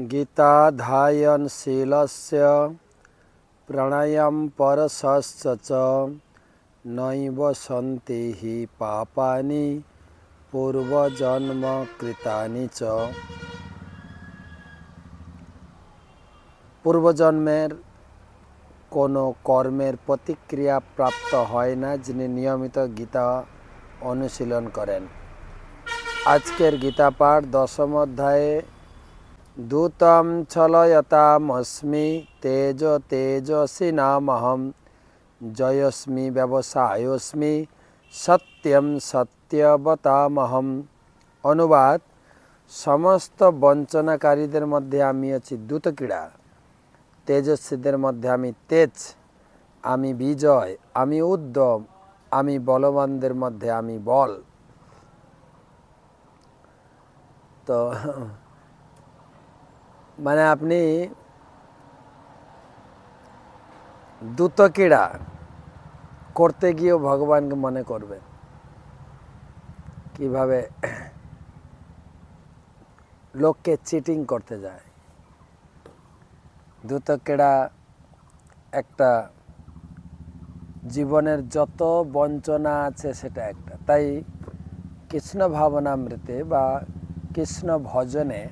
गीताधायनशीलस्य प्रणयं परसश्च नैव सन्ति हि पापानि पूर्वजन्म कृतानि च। पूर्वजन्मेर कोनो कर्मेर प्रतिक्रिया प्राप्त হয় না যিনি নিয়মিত গীতা অনুশীলন করেন। আজকের গীতা পাঠ দশম অধ্যায়ে दूतं छलयतामस्मि तेज तेजसी नामहं जयस्मि व्यवसायोस्मि सत्यम सत्यवतामहम। अनुवाद, समस्त बंचनाकारीদের মধ্যে আমি আছি দূতক্রীড়া, তেজস্বীদের মধ্যে আমি তেজ, আমি বিজয়, আমি উদ্যম, আমি বলবানদের মধ্যে আমি বল। তো মানে আপনি দূতক্রীড়া করতে গিয়েও ভগবানকে মনে করবেন, কিভাবে লোককে চিটিং করতে যায়। দূতক্রীড়া একটা জীবনের যত বঞ্চনা আছে সেটা একটা। তাই কৃষ্ণ ভাবনামৃতে বা কৃষ্ণ ভজনে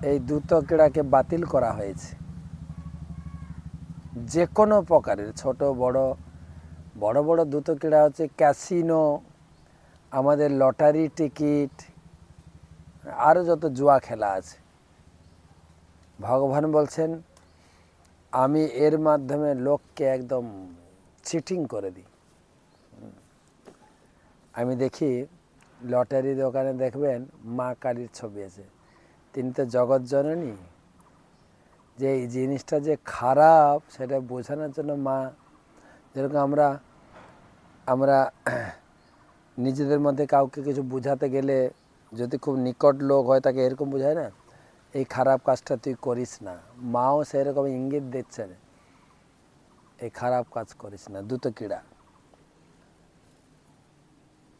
এই দূতক্রীড়াকে বাতিল করা হয়েছে। যে কোনো প্রকারের ছোট বড় বড় বড় দূতক্রীড়া হচ্ছে ক্যাসিনো, আমাদের লটারি টিকিট, আরও যত জুয়া খেলা আছে। ভগবান বলছেন আমি এর মাধ্যমে লোককে একদম চিটিং করে দিই। আমি দেখি লটারি দোকানে দেখবেন মা কালীর ছবি আছে, তিনি তো জগৎ জননী। যে এই জিনিসটা যে খারাপ সেটা বোঝানোর জন্য মা, যেরকম আমরা নিজেদের মধ্যে কাউকে কিছু বোঝাতে গেলে যদি খুব নিকট লোক হয় তাকে এরকম বোঝায় না, এই খারাপ কাজটা তুই করিস না। মাও সেরকম ইঙ্গিত দিচ্ছেন, এই খারাপ কাজ করিস না। দূতক্রীড়া।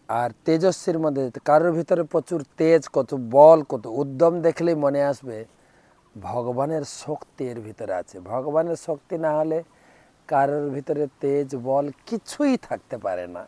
আর তেজস্বীর মধ্যে কারোর ভিতরে প্রচুর তেজ, কত বল, কত উদ্যম দেখলেই মনে আসবে ভগবানের শক্তি এর ভিতরে আছে। ভগবানের শক্তি না হলে কারোর ভিতরে তেজ বল কিছুই থাকতে পারে না।